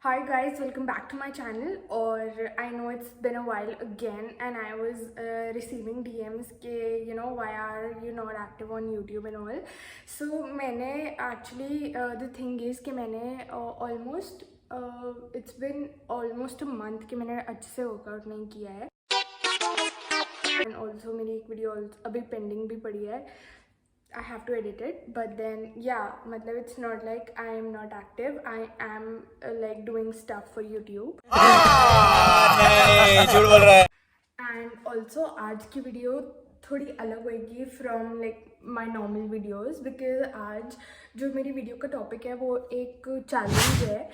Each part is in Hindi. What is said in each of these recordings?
Hi guys, welcome back to my channel. और I know it's been a while again and I was receiving DMs के why are you not active on YouTube and all. So मैंने actually the thing is कि मैंने almost it's been almost a month कि मैंने अच्छे से workout नहीं किया है and also मेरी एक वीडियो अभी pending भी पड़ी है. I have to edit it, but then yeah, matlab it's not like I am not active. I am like doing stuff for YouTube. झूठ बोल रहा है. And also आज की वीडियो थोड़ी अलग होगी from like my normal videos because आज जो मेरी वीडियो का टॉपिक है वो एक चैलेंज है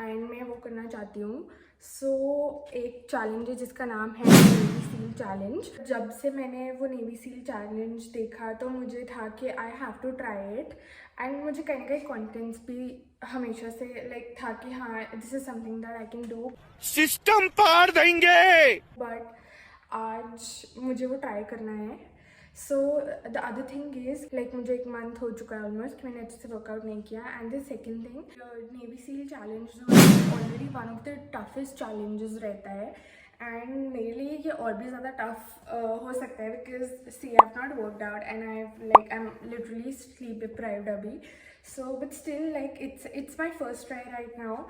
and मैं वो करना चाहती हूँ. सो एक चैलेंज है जिसका नाम है नेवी सील चैलेंज. जब से मैंने वो नेवी सील चैलेंज देखा तो मुझे था कि I have to try it एंड मुझे कहीं ना कहीं कॉन्फिडेंस भी हमेशा से लाइक था कि हाँ this is something that I can do. System पार देंगे. बट आज मुझे वो ट्राई करना है. So the other thing is like मुझे एक मंथ हो चुका है ऑलमोस्ट मैंने अच्छे से वर्कआउट नहीं किया. And the second thing navy seal challenge जो already one of the toughest challenges रहता है एंड मेरे लिए ये और भी ज़्यादा टफ हो सकता है because see I have not worked out and I am literally sleep deprived अभी. So but still like it's my first try right now.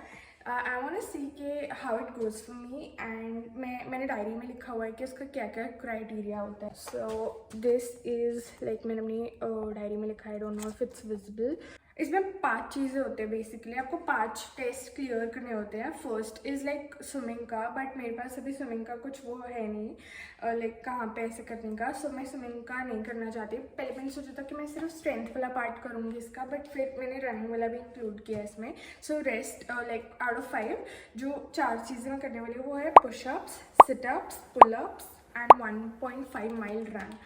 I want to see के how it goes for me and मैंने डायरी में लिखा हुआ है कि उसका क्या क्या क्राइटेरिया होता है. सो दिस इज़ लाइक मैंने अपनी डायरी में लिखा है. I don't know if it's visible. इसमें 5 चीज़ें होते हैं बेसिकली. आपको 5 टेस्ट क्लियर करने होते हैं. फर्स्ट इज़ लाइक स्विमिंग का, बट मेरे पास अभी स्विमिंग का कुछ वो है नहीं लाइक कहाँ पे ऐसे करने का. सो मैं स्विमिंग का नहीं करना चाहती. पहले मैंने सोचा था कि मैं सिर्फ स्ट्रेंथ वाला पार्ट करूँगी इसका, बट फिर मैंने रनिंग वाला भी इंक्लूड किया इसमें. So rest like out of 5 जो 4 चीज़ें मैं करने वाली हूँ वो है pushups, sit-ups, pullups and 1.5 mile run.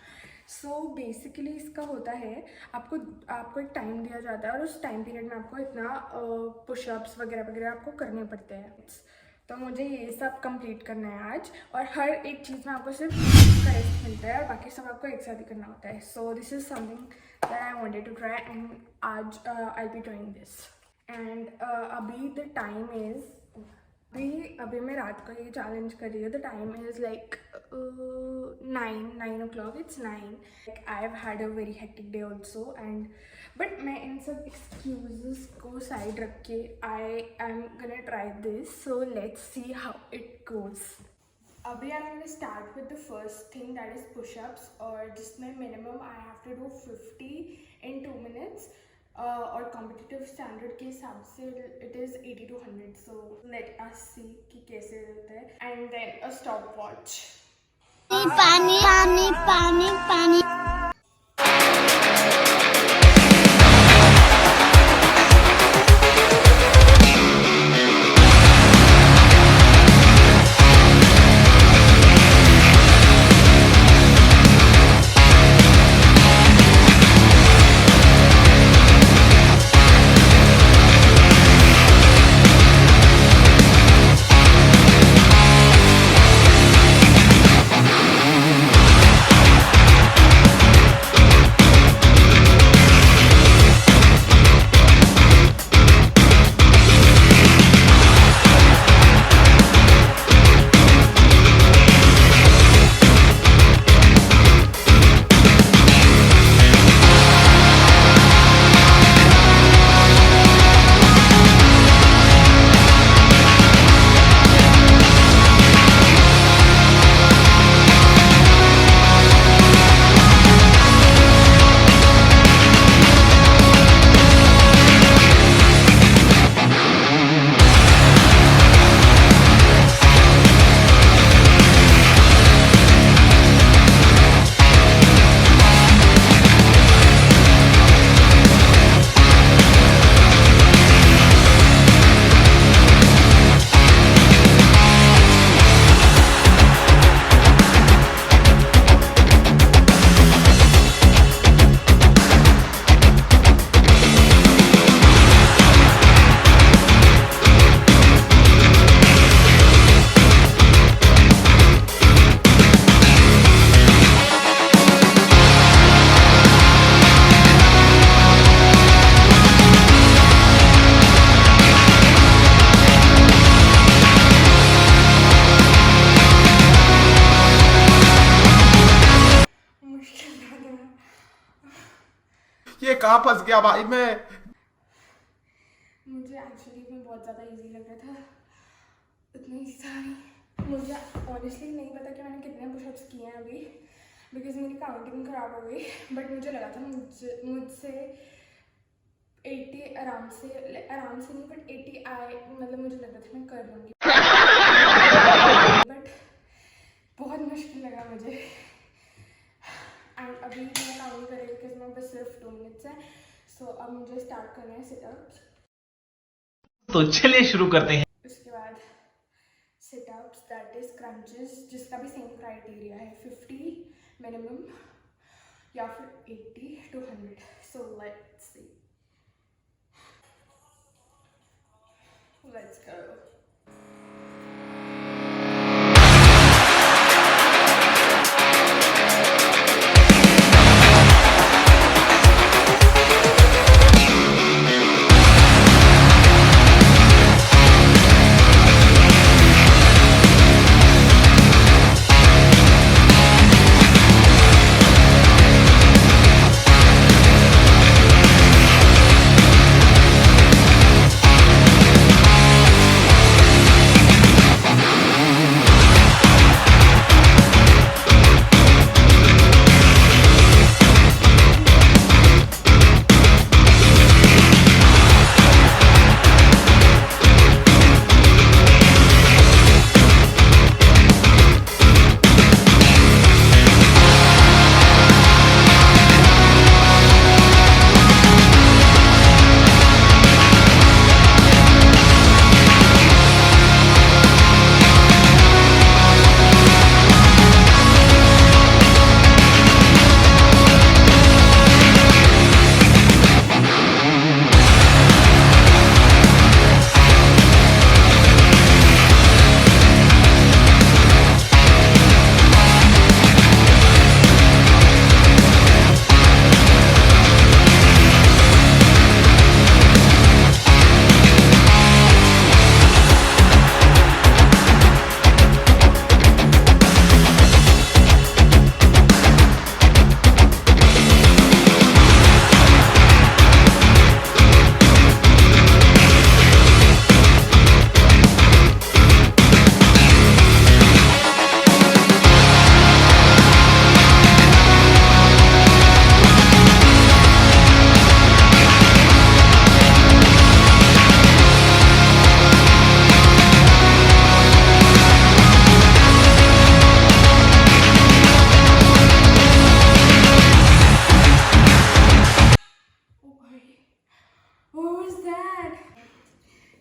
So basically इसका होता है आपको एक टाइम दिया जाता है और उस टाइम पीरियड में आपको इतना पुशअप्स वगैरह वगैरह आपको करने पड़ते हैं. तो मुझे ये सब कंप्लीट करना है आज और हर एक चीज़ में आपको सिर्फ का रेस्ट मिलता है और बाकी सब आपको एक साथ ही करना होता है. So this is something that I wanted to try and आज I be doing this. And अभी द टाइम इज़ अभी मैं रात को ये चैलेंज कर रही हूँ. The time is like 9 o'clock. It's 9. Like I have had a very hectic day also and but मैं इन सब एक्सक्यूज़ को साइड रख के I am gonna try this. So let's see how it goes. अभी I am gonna start with the first thing that is pushups और जिसमें minimum I have to do 50 in 2 minutes. और कॉम्पिटिटिव स्टैंडर्ड के हिसाब से it is 80 to 100. So let us see कि कैसे होता है and then a stop watch. पानी पानी पानी पानी. कहाँ फंस गया भाई मैं। मुझे एक्चुअली में बहुत ज़्यादा इजी लग रहा था, इतना ईजी था नहीं। मुझे ऑनेस्टली नहीं पता कि मैंने कितने पुशअप्स किए हैं अभी, बिकॉज मेरी काउंटिंग ख़राब हो गई। बट मुझे लगा था मुझसे 80 आराम से नहीं, बट 80 आए, मतलब मुझे लगा था मैं कर लूँगी। बट बहुत मुश्किल लगा मुझे। एंड अभी मैं काउंट कर रही हूँ बिकॉज मैं बस सिर्फ 2 मिनट्स है। सो अब मुझे स्टार्ट करना है सिटअप्स। तो चलिए शुरू करते हैं। उसके बाद सिटअप्स, दैट इज क्रंचेस, जिसका भी सेम क्राइटेरिया है, 50 मिनिमम या फिर 80 to 100। So let's C, let's go.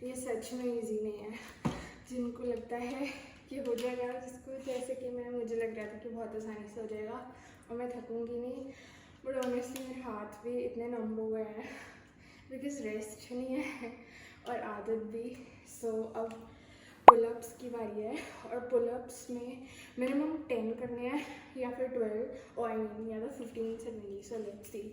ये सच में इजी नहीं है। जिनको लगता है कि हो जाएगा, जिसको जैसे कि मुझे लग रहा था कि बहुत आसानी से हो जाएगा और मैं थकूंगी नहीं, बट ऑनेस्टली मेरे हाथ भी इतने नम हो गए हैं बिकॉज रेस्ट नहीं है और आदत भी। सो अब पुलअप्स की बारी है और पुलअप्स में मिनिमम 10 करने हैं या फिर 12 और आई मीन या तो 15 से नहीं। सो लेट्स सी।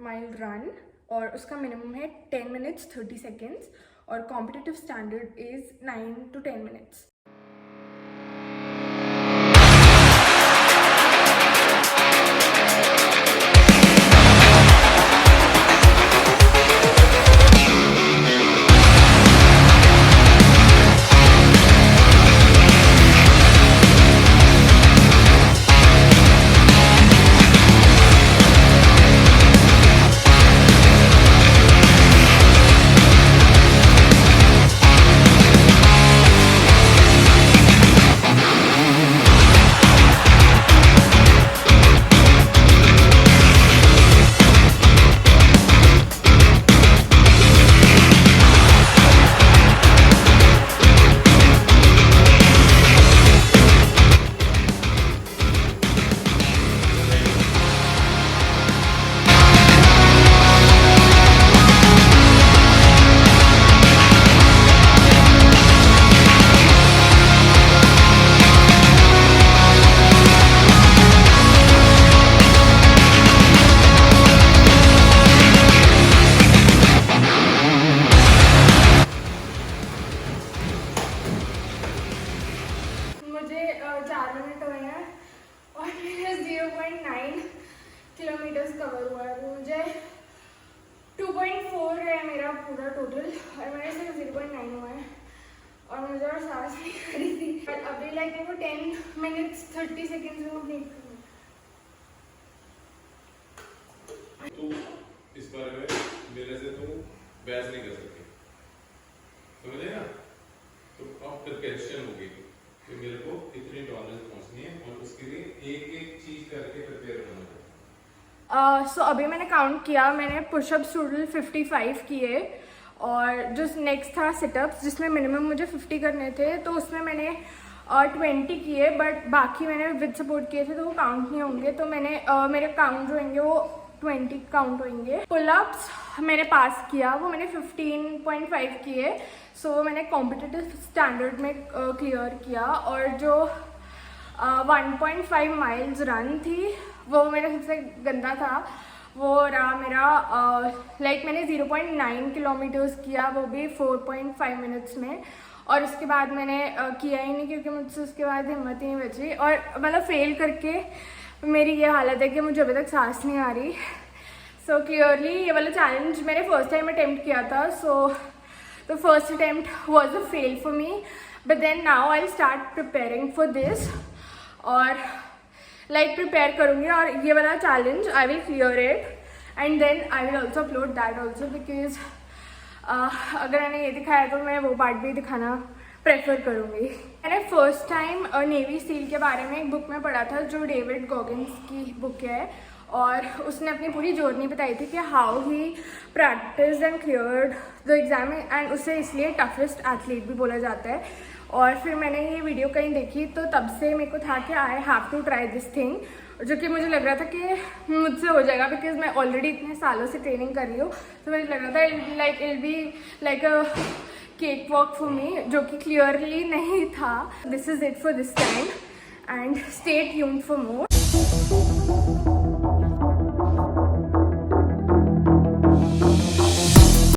माइल रन और उसका मिनिमम है 10 मिनट्स 30 सेकेंड्स और competitive standard is 9 to 10 minutes. Cover हुआ है, वो मुझे 2.4 है मेरा पूरा टोटल, और मेरे सिर्फ 0.9 हुआ है, और मुझे और सांस नहीं आ रही थी। और अभी लाइक मेरे को 10 मिनट्स 30 सेकेंड्स में कंप्लीट करना है। तू इस बारे में मेरे से तू बहस नहीं कर सकती, समझे ना? तो अब फिर टेंशन होगी कि मेरे को इतनी टॉलरेंस पहुंचनी है, और उसके लिए एक एक चीज करके प्रिपेयर करना पड़ेगा। सो अभी मैंने काउंट किया, मैंने पुशअप्स टोटल 55 किए, और जो नेक्स्ट था सिटअप्स जिसमें मिनिमम मुझे 50 करने थे, तो उसमें मैंने 20 किए, बट बाकी मैंने विद सपोर्ट किए थे तो वो काउंट नहीं होंगे, तो मैंने मेरे काउंट जो होंगे वो 20 काउंट होंगे। पुलअप्स मैंने पास किया, वो मैंने 15.5 किए, सो मैंने कॉम्पिटिटिव स्टैंडर्ड में क्लियर किया। और जो 1.5 माइल्स रन थी वो मेरा सबसे गंदा था, वो रहा मेरा लाइक मैंने 0.9 किलोमीटर्स किया, वो भी 4.5 मिनट्स में, और उसके बाद मैंने किया ही नहीं क्योंकि मुझसे उसके बाद हिम्मत ही नहीं बची, और मतलब फेल करके मेरी ये हालत है कि मुझे अभी तक सांस नहीं आ रही। सो क्लियरली ये वाला चैलेंज मैंने फर्स्ट टाइम अटेम्प्ट किया था, so the first attempt was a fail for me, but then now I start preparing for this, और लाइक प्रिपेयर करूँगी, और ये वाला challenge I will clear it and then I will also upload that also, because अगर मैंने ये दिखाया तो मैं वो पार्ट भी दिखाना प्रेफर करूँगी। मैंने फर्स्ट टाइम नेवी सील के बारे में एक बुक में पढ़ा था जो डेविड गॉगिन्स की बुक है, और उसने अपनी पूरी जर्नी बताई थी कि how he practice and cleared the exam, and उसे इसलिए टफेस्ट एथलीट भी बोला जाता है। और फिर मैंने ये वीडियो कहीं देखी, तो तब से मेरे को था कि I have to try this thing, जो कि मुझे लग रहा था कि मुझसे हो जाएगा, बिकॉज मैं ऑलरेडी इतने सालों से ट्रेनिंग कर रही हूँ, तो मुझे लग रहा था it be like a cake walk for me, जो कि क्लियरली नहीं था। This is it for this time, and stay tuned for more.